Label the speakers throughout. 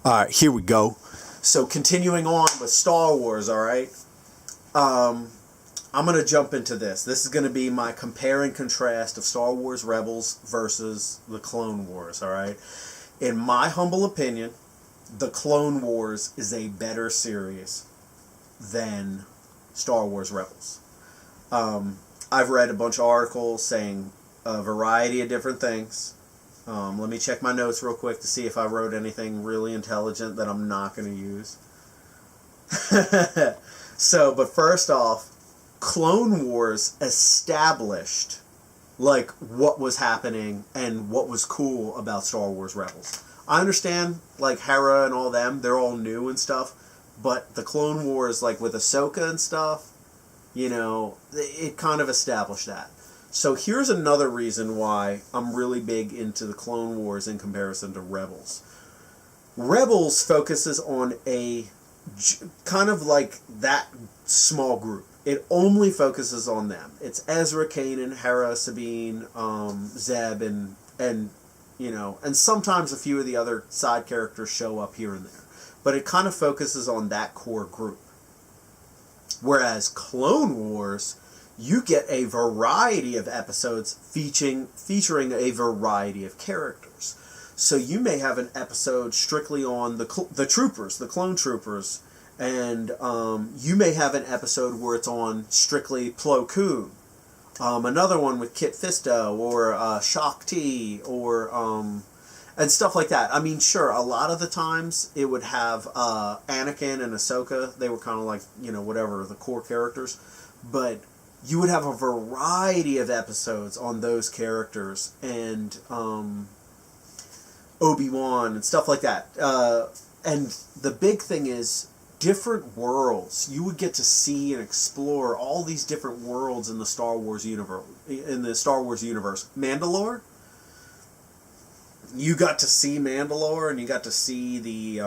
Speaker 1: All right, here we go. So continuing on with Star Wars, all right. I'm going to jump into this. This is going to be my compare and contrast of Star Wars Rebels versus the Clone Wars, all right? In my humble opinion, the Clone Wars is a better series than Star Wars Rebels. I've read a bunch of articles saying a variety of different things. Let me check my notes real quick to see if I wrote anything really intelligent that I'm not going to use. But first off, Clone Wars established like what was happening and what was cool about Star Wars Rebels. I understand like Hera and all them, they're all new and stuff, but the Clone Wars, like with Ahsoka and stuff, you know, it kind of established that. So here's another reason why I'm really big into the Clone Wars in comparison to Rebels. Rebels focuses on a kind of like that small group. It only focuses on them. It's Ezra, Kanan, Hera, Sabine, Zeb, and you know, and sometimes a few of the other side characters show up here and there. But it kind of focuses on that core group. Whereas Clone Wars, you get a variety of episodes featuring a variety of characters. So you may have an episode strictly on the troopers, the clone troopers, and you may have an episode where it's on strictly Plo Koon. Another one with Kit Fisto or Shaak Ti or and stuff like that. I mean, sure, a lot of the times it would have Anakin and Ahsoka. They were kind of like, you know, whatever, the core characters. But you would have a variety of episodes on those characters and Obi-Wan and stuff like that. And the big thing is different worlds. You would get to see and explore all these different worlds in the Star Wars universe. Mandalore, you got to see Mandalore, and you got to see the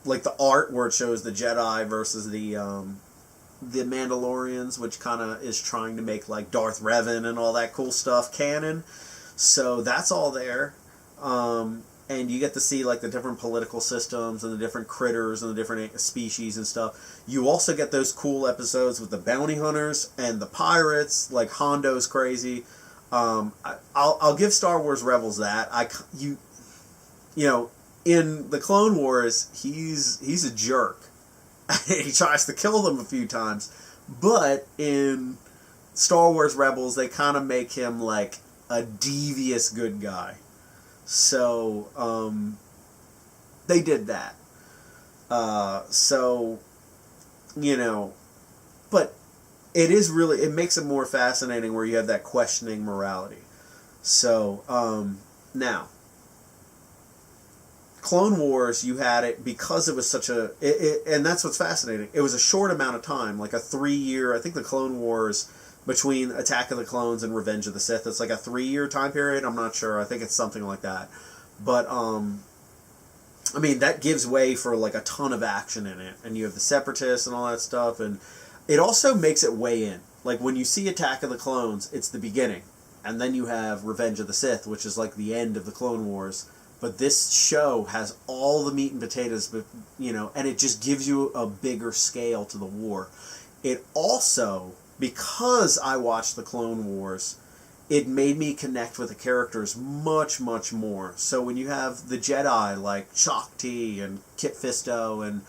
Speaker 1: like the art where it shows the Jedi versus the Mandalorians, which kind of is trying to make like Darth Revan and all that cool stuff canon. So that's all there. And you get to see like the different political systems and the different critters and the different species and stuff. You also get those cool episodes with the bounty hunters and the pirates, like Hondo's crazy. I'll give Star Wars Rebels that. You know, in the Clone Wars, he's a jerk. He tries to kill them a few times, but in Star Wars Rebels, they kind of make him like a devious good guy. So they did that. So you know, but it makes it more fascinating where you have that questioning morality. So now, Clone Wars, you had it because it was such and that's what's fascinating. It was a short amount of time, like a 3-year. I think the Clone Wars between Attack of the Clones and Revenge of the Sith, it's like a 3-year time period. I'm not sure. I think it's something like that. But I mean, that gives way for like a ton of action in it, and you have the Separatists and all that stuff, and it also makes it way in. Like when you see Attack of the Clones, it's the beginning, and then you have Revenge of the Sith, which is like the end of the Clone Wars. But this show has all the meat and potatoes, but you know, and it just gives you a bigger scale to the war. It also, because I watched the Clone Wars, it made me connect with the characters much, much more. So when you have the Jedi like Shaak Ti and Kit Fisto and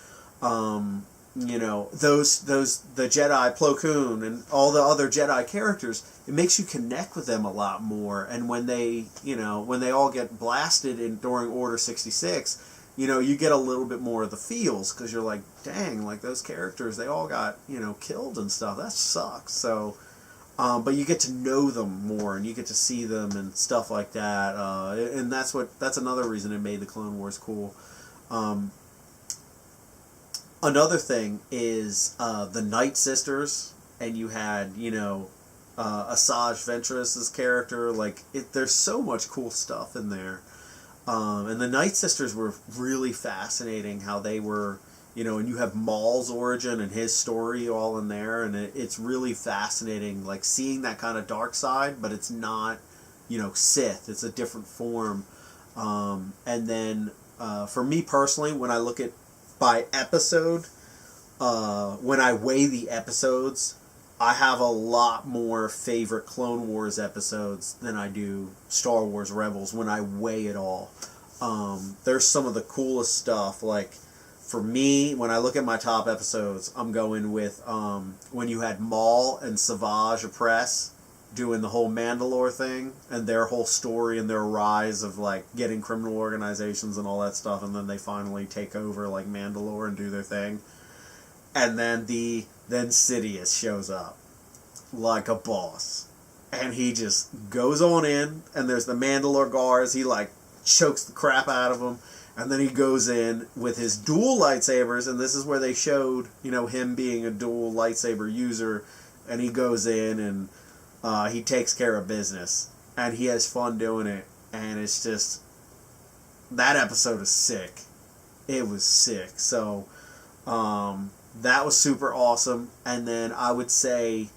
Speaker 1: you know, the Jedi, Plo Koon, and all the other Jedi characters, it makes you connect with them a lot more. And when they all get blasted during Order 66, you know, you get a little bit more of the feels, because you're like, dang, like those characters, they all got, you know, killed and stuff. That sucks. So, but you get to know them more, and you get to see them and stuff like that. And that's another reason it made the Clone Wars cool. Another thing is the Night Sisters, and you had, you know, Asajj Ventress's character. Like, there's so much cool stuff in there. And the Night Sisters were really fascinating, how they were, you know, and you have Maul's origin and his story all in there, and it's really fascinating, like, seeing that kind of dark side, but it's not, you know, Sith. It's a different form. And then for me personally, when I look at by episode, when I weigh the episodes, I have a lot more favorite Clone Wars episodes than I do Star Wars Rebels when I weigh it all. There's some of the coolest stuff. Like, for me, when I look at my top episodes, I'm going with when you had Maul and Savage Opress doing the whole Mandalore thing and their whole story and their rise of, like, getting criminal organizations and all that stuff, and then they finally take over, like, Mandalore and do their thing. And then Sidious shows up like a boss. And he just goes on in, and there's the Mandalore guards. He, like, chokes the crap out of them. And then he goes in with his dual lightsabers, and this is where they showed, him being a dual lightsaber user. And he goes in, and he takes care of business. And he has fun doing it. And it's just... that episode is sick. It was sick. So, that was super awesome. And then I would say,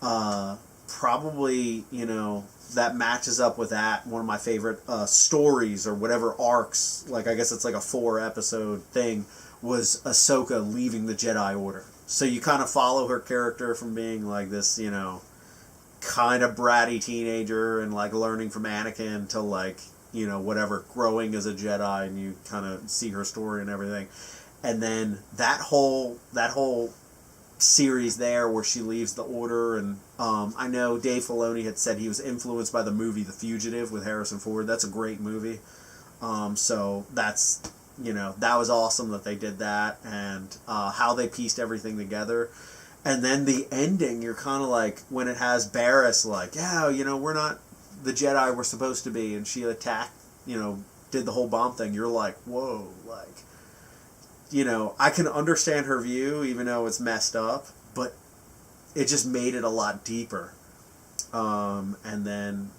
Speaker 1: probably, that matches up with that. One of my favorite stories or whatever arcs, like I guess it's like a 4-episode thing, was Ahsoka leaving the Jedi Order. So you kind of follow her character from being like this, kind of bratty teenager and like learning from Anakin to like, whatever, growing as a Jedi, and you kind of see her story and everything. And then that whole series there where she leaves the Order, and I know Dave Filoni had said he was influenced by the movie The Fugitive with Harrison Ford. That's a great movie. So that's, that was awesome that they did that, and how they pieced everything together. And then the ending, you're kind of like, when it has Barriss like, yeah, we're not the Jedi we're supposed to be, and she attacked, did the whole bomb thing, you're like, whoa, like, I can understand her view, even though it's messed up, but it just made it a lot deeper. And then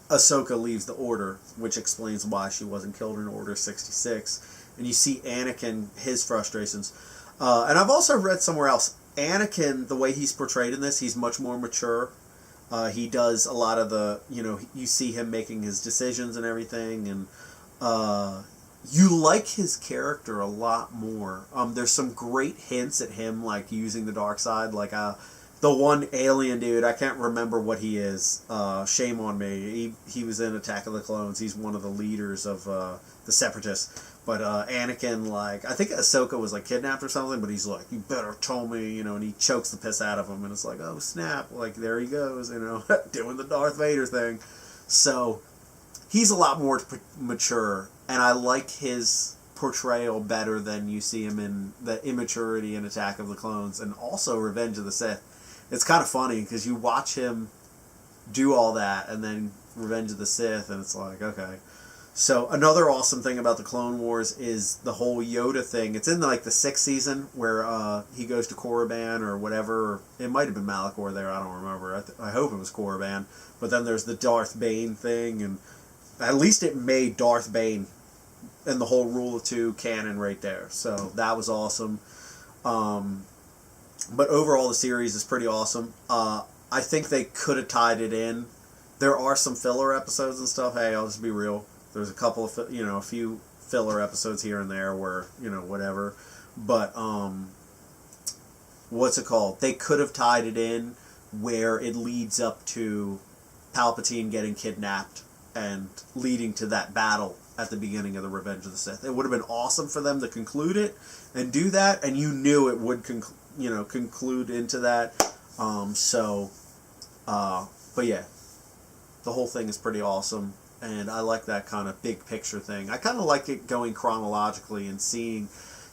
Speaker 1: Ahsoka leaves the Order, which explains why she wasn't killed in Order 66. And you see Anakin, his frustrations. And I've also read somewhere else, Anakin, the way he's portrayed in this, he's much more mature. He does a lot of the, you see him making his decisions and everything, and you like his character a lot more. There's some great hints at him, like, using the dark side. Like, the one alien dude, I can't remember what he is. Shame on me. He was in Attack of the Clones. He's one of the leaders of the Separatists. But Anakin, like, I think Ahsoka was, like, kidnapped or something, but he's like, you better tell me, and he chokes the piss out of him. And it's like, oh, snap. Like, there he goes, doing the Darth Vader thing. So, he's a lot more mature. And I like his portrayal better than you see him in the immaturity in Attack of the Clones, and also Revenge of the Sith. It's kind of funny because you watch him do all that and then Revenge of the Sith, and it's like, okay. So another awesome thing about the Clone Wars is the whole Yoda thing. It's in like the 6th season where he goes to Korriban or whatever. It might have been Malachor there. I don't remember. I hope it was Korriban. But then there's the Darth Bane thing, and at least it made Darth Bane and the whole Rule of Two canon right there. So that was awesome. But overall, the series is pretty awesome. I think they could have tied it in. There are some filler episodes and stuff. Hey, I'll just be real. There's a couple of, a few filler episodes here and there where, whatever. But, what's it called? They could have tied it in where it leads up to Palpatine getting kidnapped and leading to that battle at the beginning of the Revenge of the Sith. It would have been awesome for them to conclude it and do that, and you knew it would conclude into that. But yeah, the whole thing is pretty awesome, and I like that kind of big picture thing. I kind of like it going chronologically and seeing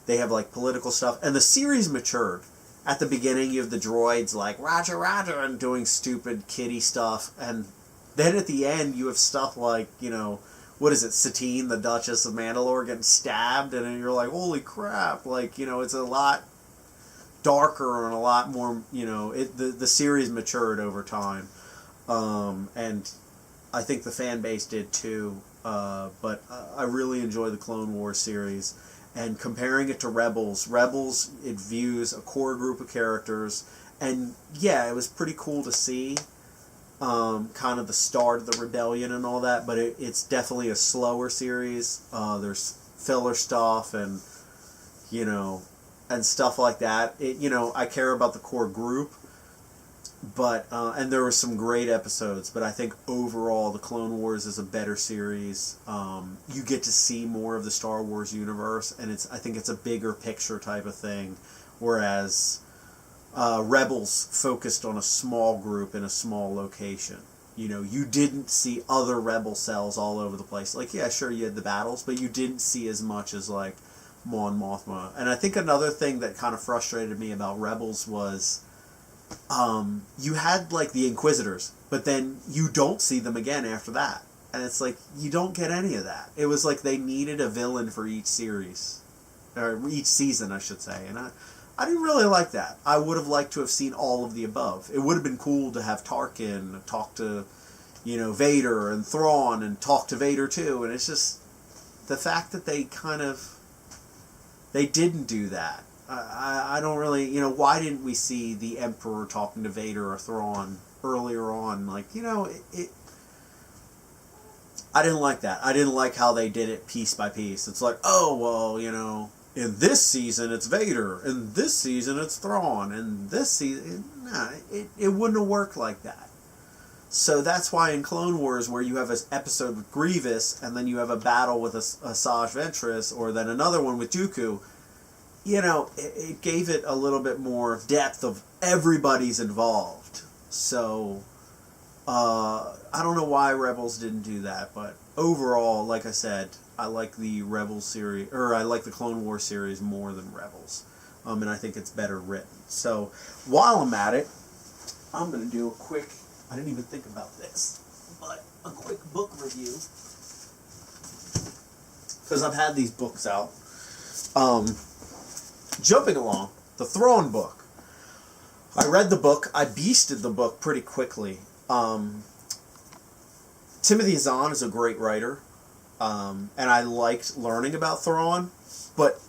Speaker 1: they have like political stuff, and the series matured. At the beginning, you have the droids like Roger, Roger, and doing stupid kiddie stuff, and then at the end, you have stuff like, what is it, Satine, the Duchess of Mandalore, getting stabbed, and you're like, holy crap, like, it's a lot darker and a lot more, the series matured over time, and I think the fan base did too, but I really enjoy the Clone Wars series, and comparing it to Rebels, it views a core group of characters, and yeah, it was pretty cool to see, kind of the start of the rebellion and all that, but it's definitely a slower series. There's filler stuff and, you know, and stuff like that. I care about the core group, but and there were some great episodes, but I think overall the Clone Wars is a better series. You get to see more of the Star Wars universe, and I think it's a bigger picture type of thing, whereas Rebels focused on a small group in a small location. You didn't see other Rebel cells all over the place. Like, yeah, sure, you had the battles, but you didn't see as much as, like, Mon Mothma. And I think another thing that kind of frustrated me about Rebels was you had, like, the Inquisitors, but then you don't see them again after that. And it's like, you don't get any of that. It was like they needed a villain for each series. Or each season, I should say. And I didn't really like that. I would have liked to have seen all of the above. It would have been cool to have Tarkin talk to, Vader and Thrawn and talk to Vader too. And it's just the fact that they didn't do that. I don't really, why didn't we see the Emperor talking to Vader or Thrawn earlier on? Like, I didn't like that. I didn't like how they did it piece by piece. It's like, oh, well, in this season it's Vader, in this season it's Thrawn, in this season... Nah, it wouldn't have worked like that. So that's why in Clone Wars, where you have an episode with Grievous, and then you have a battle with Asajj Ventress, or then another one with Dooku, it gave it a little bit more depth of everybody's involved. So, I don't know why Rebels didn't do that, but overall, like I said, I like the Rebels series, or I like the Clone Wars series more than Rebels. And I think it's better written. So, while I'm at it, I'm going to do a quick, I didn't even think about this, but a quick book review. Because I've had these books out. Jumping along, the Thrawn book. I read the book. I beasted the book pretty quickly. Timothy Zahn is a great writer. And I liked learning about Thrawn. But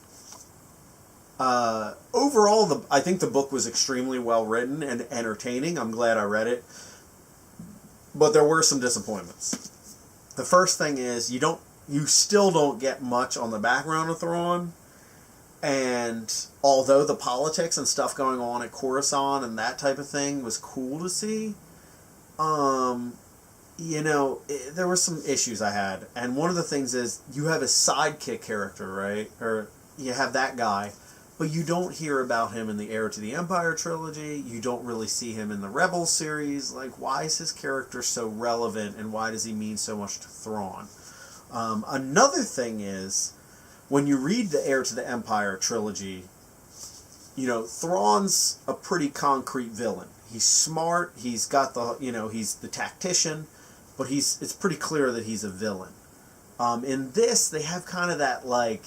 Speaker 1: overall, I think the book was extremely well written and entertaining. I'm glad I read it. But there were some disappointments. The first thing is you still don't get much on the background of Thrawn. And although the politics and stuff going on at Coruscant and that type of thing was cool to see, there were some issues I had. And one of the things is you have a sidekick character, right? Or you have that guy, but you don't hear about him in the Heir to the Empire trilogy. You don't really see him in the Rebels series. Like, why is his character so relevant, and why does he mean so much to Thrawn? Another thing is, when you read the Heir to the Empire trilogy, Thrawn's a pretty concrete villain. He's smart, he's got he's the tactician, but it's pretty clear that he's a villain. In this, they have kind of that, like,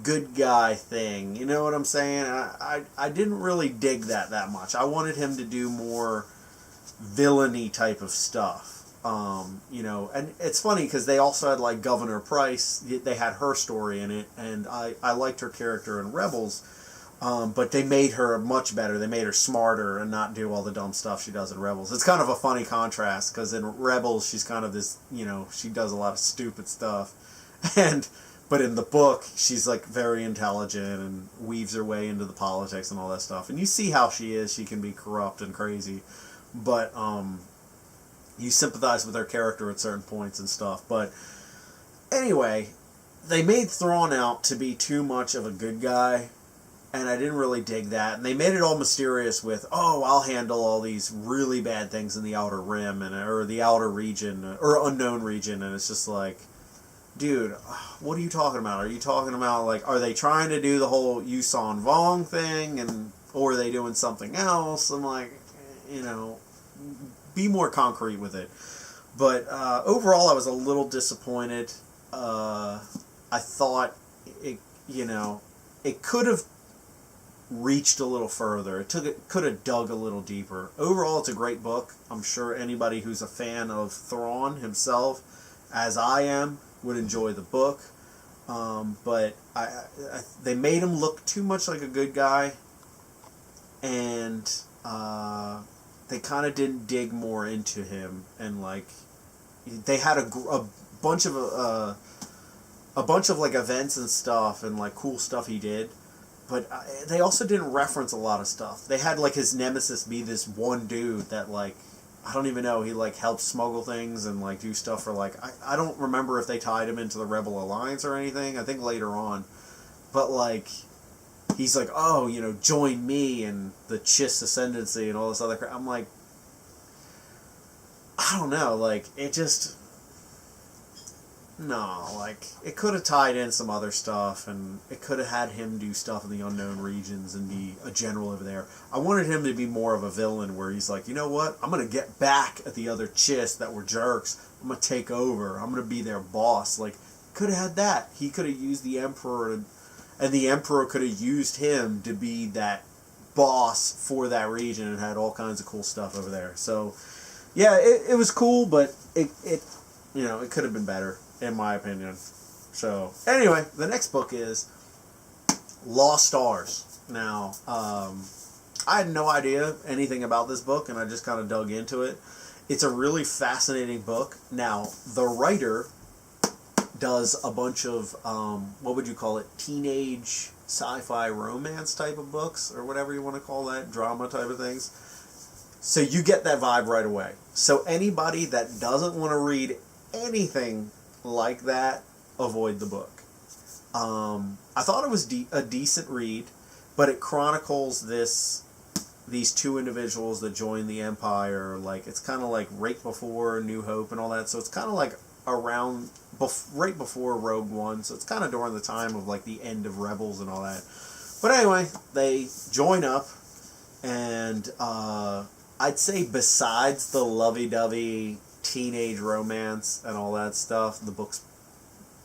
Speaker 1: good guy thing. You know what I'm saying? I didn't really dig that much. I wanted him to do more villainy type of stuff. And it's funny because they also had, like, Governor Price. They had her story in it, and I liked her character in Rebels, but they made her much better. They made her smarter and not do all the dumb stuff she does in Rebels. It's kind of a funny contrast because in Rebels she's kind of this, she does a lot of stupid stuff, but in the book she's, like, very intelligent and weaves her way into the politics and all that stuff. And you see how she is. She can be corrupt and crazy, but you sympathize with her character at certain points and stuff. But anyway, they made Thrawn out to be too much of a good guy, and I didn't really dig that. And they made it all mysterious with, oh, I'll handle all these really bad things in the Outer Rim or the Outer Region or Unknown Region, and it's just like, dude, what are you talking about? Are you talking about, like, are they trying to do the whole Yuuzhan Vong thing, or are they doing something else? I'm like, be more concrete with it. But overall, I was a little disappointed. I thought it could have reached a little further. It could have dug a little deeper. Overall, it's a great book. I'm sure anybody who's a fan of Thrawn himself, as I am, would enjoy the book. But they made him look too much like a good guy, and they kind of didn't dig more into him, and like they had a bunch of like events and stuff and like cool stuff he did, but they also didn't reference a lot of stuff. They had like his nemesis be this one dude that like, I don't even know, he like helped smuggle things and like do stuff for like, I don't remember if they tied him into the Rebel Alliance or anything. I think later on, but like he's like, oh, you know, join me and the Chiss Ascendancy and all this other crap. I'm like, I don't know, like it just. No, like, it could have tied in some other stuff, and it could have had him do stuff in the unknown regions and be a general over there. I wanted him to be more of a villain, where he's like, you know what, I'm going to get back at the other Chiss that were jerks. I'm going to take over. I'm going to be their boss. Like, could have had that. He could have used the Emperor, and the Emperor could have used him to be that boss for that region, and had all kinds of cool stuff over there. So, yeah, it was cool, but it you know, it could have been better, in my opinion. So, anyway, the next book is Lost Stars. Now, I had no idea anything about this book, and I just kind of dug into it. It's a really fascinating book. Now, the writer does a bunch of, what would you call it, teenage sci-fi romance type of books, or whatever you want to call that, drama type of things. So you get that vibe right away. So anybody that doesn't want to read anything like that, avoid the book. I thought it was a decent read, but it chronicles these two individuals that join the Empire. Like, it's kind of like right before New Hope and all that. So it's kind of like around right before Rogue One. So it's kind of during the time of like the end of Rebels and all that. But anyway, they join up, and I'd say besides the lovey-dovey teenage romance and all that stuff, the book's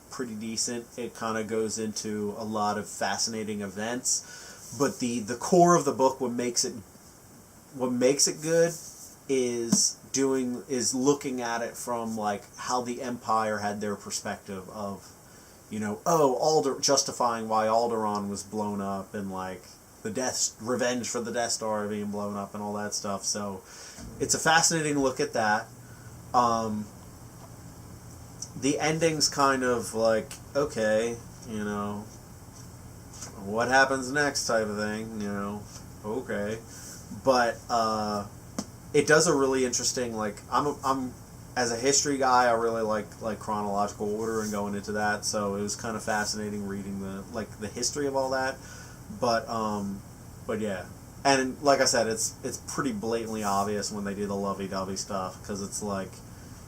Speaker 1: pretty decent. It kind of goes into a lot of fascinating events, but the core of the book, what makes it good is looking at it from like how the Empire had their perspective of, you know, justifying why Alderaan was blown up, and like the revenge for the Death Star being blown up and all that stuff. So it's a fascinating look at that. The ending's kind of like, okay, you know, what happens next type of thing, you know, okay. But it does a really interesting, like, I'm as a history guy, I really like chronological order and going into that, so it was kind of fascinating reading the history of all that. But yeah. And like I said, it's pretty blatantly obvious when they do the lovey-dovey stuff, because it's like,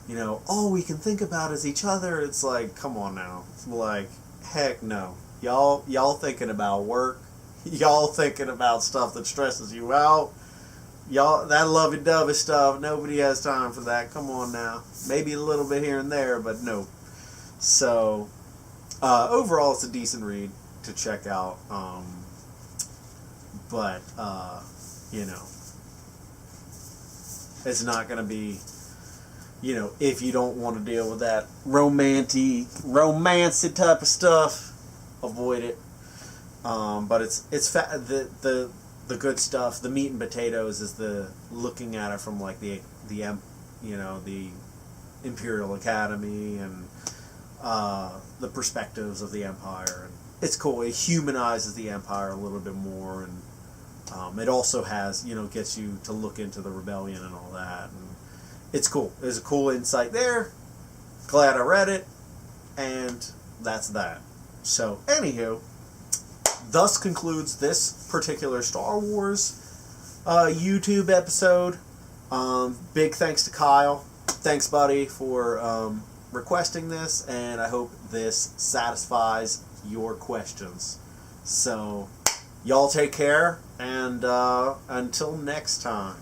Speaker 1: you know, all we can think about is each other. It's like, come on now. It's like, heck no. Y'all thinking about work. Y'all thinking about stuff that stresses you out. Y'all, that lovey-dovey stuff, nobody has time for that. Come on now. Maybe a little bit here and there, but no. So, overall, it's a decent read to check out. But, you know, it's not going to be, you know, if you don't want to deal with that romancy type of stuff, avoid it. But the good stuff, the meat and potatoes, is the looking at it from like the Imperial Academy and the perspectives of the Empire. And it's cool. It humanizes the Empire a little bit more, and it also has, you know, gets you to look into the rebellion and all that. And it's cool. There's a cool insight there. Glad I read it. And that's that. So, anywho, thus concludes this particular Star Wars YouTube episode. Big thanks to Kyle. Thanks, buddy, for requesting this. And I hope this satisfies your questions. So, y'all take care. And until next time.